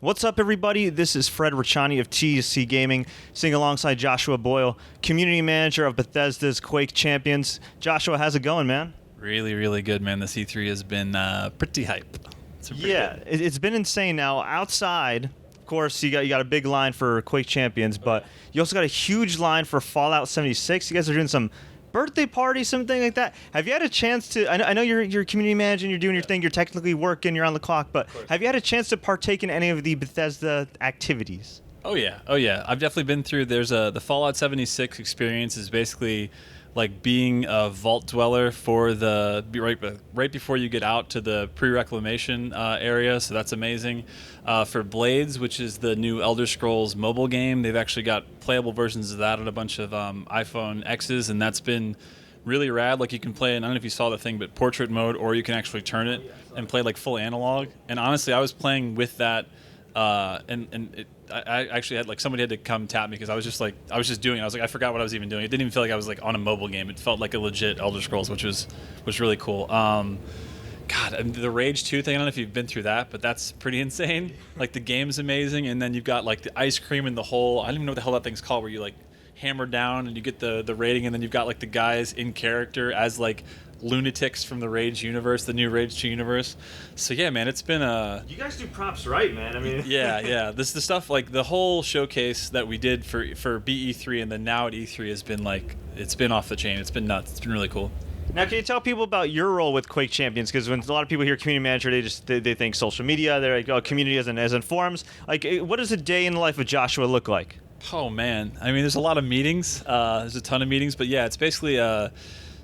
What's up, everybody? This is Fred Ricciani of TSC Gaming, sitting alongside Joshua Boyle, community manager of Bethesda's Quake Champions. Joshua, how's it going, man? Really, really good, man. The C3 has been pretty hype. It's been insane. Now, outside, of course, you got a big line for Quake Champions, but you also got a huge line for Fallout 76. You guys are doing some birthday party, something like that. Have you had a chance to, I know you're community manager and you're doing your thing, you're technically working, you're on the clock, but have you had a chance to partake in any of the Bethesda activities? Oh yeah. I've definitely been through, the Fallout 76 experience is basically like being a vault dweller for right before you get out to the pre-reclamation area, so that's amazing. For Blades, which is the new Elder Scrolls mobile game, they've actually got playable versions of that on a bunch of iPhone X's, and that's been really rad. Like, you can play, and I don't know if you saw the thing, but portrait mode, or you can actually turn it and play like full analog. And honestly, I was playing with that, I actually had, like, somebody had to come tap me because I was just doing it. I was like, I forgot what I was even doing. It didn't even feel like I was like on a mobile game. It felt like a legit Elder Scrolls, which was really cool. God, and the Rage 2 thing, I don't know if you've been through that, but that's pretty insane. Like, the game's amazing, and then you've got like the ice cream in the hole. I don't even know what the hell that thing's called, where you like hammer down and you get the rating, and then you've got like the guys in character as like lunatics from the Rage universe, the new Rage 2 universe. So yeah, man, it's been You guys do props right, man. I mean, yeah. This the stuff, like the whole showcase that we did for BE3 and then now at E3 has been like, it's been off the chain. It's been nuts. It's been really cool. Now, can you tell people about your role with Quake Champions? Because when a lot of people hear community manager, they think social media. They're like, oh, community as in forums. Like, what does a day in the life of Joshua look like? Oh man, I mean, there's a lot of meetings. There's a ton of meetings, but yeah, it's basically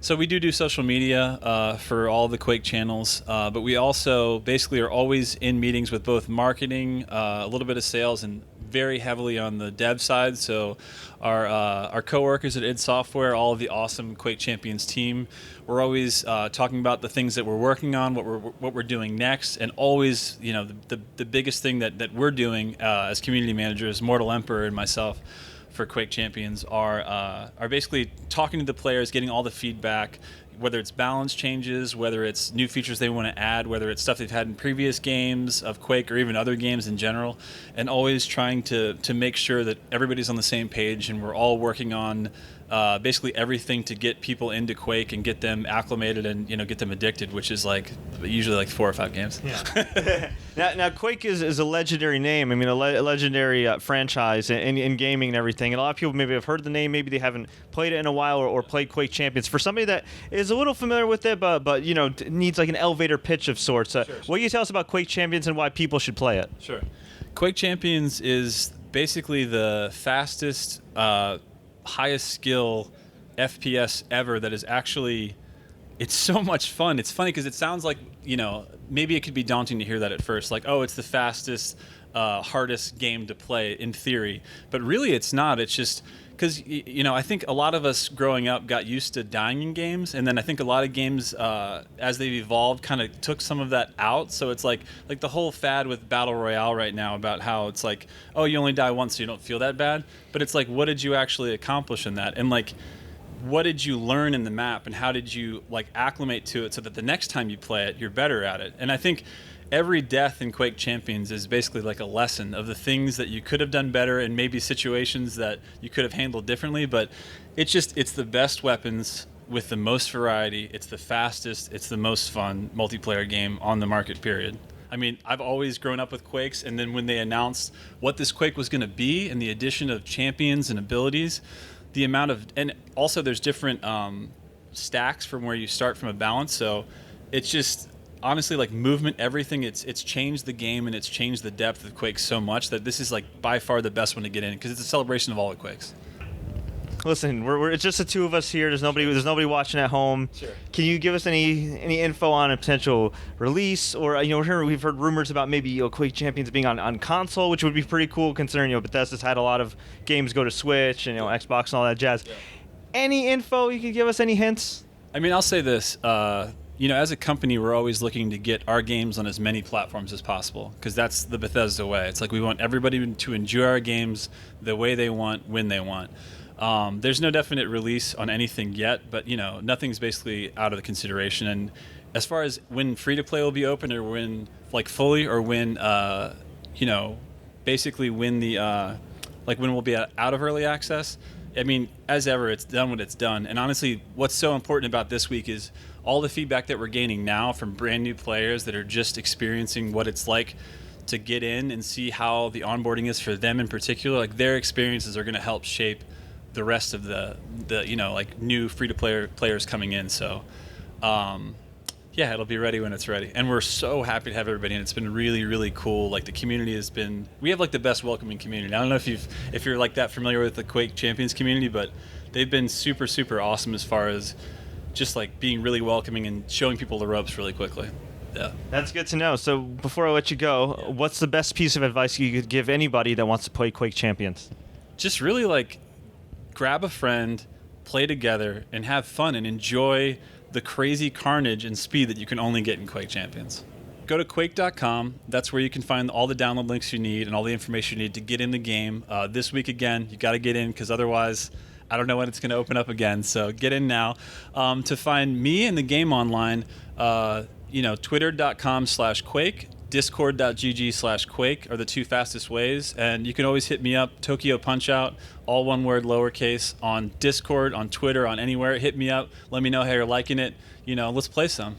so we do social media for all the Quake channels, but we also basically are always in meetings with both marketing, a little bit of sales, and very heavily on the dev side. So our coworkers at id Software, all of the awesome Quake Champions team, we're always talking about the things that we're working on, what we're doing next, and always, you know, the biggest thing that we're doing as community managers, Mortal Emperor and myself, for Quake Champions are basically talking to the players, getting all the feedback, whether it's balance changes, whether it's new features they want to add, whether it's stuff they've had in previous games of Quake or even other games in general, and always trying to make sure that everybody's on the same page and we're all working on basically everything to get people into Quake and get them acclimated and, you know, get them addicted, which is like usually like 4 or 5 games. Yeah. now Quake is a legendary name. I mean, a legendary franchise in gaming and everything. And a lot of people maybe have heard the name, maybe they haven't played it in a while or played Quake Champions. For somebody that is a little familiar with it, but you know, needs like an elevator pitch of sorts. Sure. What can you tell us about Quake Champions and why people should play it? Sure. Quake Champions is basically the fastest, highest skill FPS ever that is actually, it's so much fun. It's funny because it sounds like, you know, maybe it could be daunting to hear that at first, like, oh, it's the fastest, hardest game to play in theory, but really it's not. It's just because, you know, I think a lot of us growing up got used to dying in games, and then I think a lot of games as they've evolved kind of took some of that out. So it's like the whole fad with Battle Royale right now about how it's like, oh, you only die once so you don't feel that bad, but it's like, what did you actually accomplish in that? And like, what did you learn in the map, and how did you like acclimate to it so that the next time you play it, you're better at it? And I think every death in Quake Champions is basically like a lesson of the things that you could have done better and maybe situations that you could have handled differently. But it's the best weapons with the most variety. It's the fastest. It's the most fun multiplayer game on the market, period. I mean, I've always grown up with Quakes, and then when they announced what this Quake was going to be and the addition of champions and abilities, the amount of, and also there's different stacks from where you start from a balance. So it's just, honestly, like movement, everything, it's changed the game and it's changed the depth of Quake so much that this is like by far the best one to get in because it's a celebration of all the Quakes. Listen, it's just the two of us here. There's nobody watching at home. Sure. Can you give us any info on a potential release, or you know, we've heard rumors about maybe, you know, Quake Champions being on console, which would be pretty cool considering, you know, Bethesda's had a lot of games go to Switch and, you know, Xbox and all that jazz. Yeah. Any info you can give us? Any hints? I mean, I'll say this. You know, as a company, we're always looking to get our games on as many platforms as possible because that's the Bethesda way. It's like we want everybody to enjoy our games the way they want, when they want. There's no definite release on anything yet, but, you know, nothing's basically out of the consideration. And as far as when free-to-play will be open, or when, like, fully, or when, you know, basically when the like when we'll be out of early access. I mean, as ever, it's done what it's done. And honestly, what's so important about this week is all the feedback that we're gaining now from brand new players that are just experiencing what it's like to get in and see how the onboarding is for them in particular. Like, their experiences are going to help shape the rest of the like new free-to-play players coming in. So, yeah, it'll be ready when it's ready. And we're so happy to have everybody in. It's been really, really cool. Like, the community has been, we have like the best welcoming community. I don't know if you're like that familiar with the Quake Champions community, but they've been super, super awesome as far as just like being really welcoming and showing people the ropes really quickly. Yeah. That's good to know. So before I let you go, what's the best piece of advice you could give anybody that wants to play Quake Champions? Just really like grab a friend, play together, and have fun and enjoy the crazy carnage and speed that you can only get in Quake Champions. Go to quake.com. That's where you can find all the download links you need and all the information you need to get in the game. This week, again, you got to get in because otherwise I don't know when it's going to open up again. So get in now. To find me and the game online, twitter.com/Quake, discord.gg/Quake are the two fastest ways. And you can always hit me up, Tokyo Punch-Out, all one word, lowercase, on Discord, on Twitter, on anywhere. Hit me up. Let me know how you're liking it. Let's play some.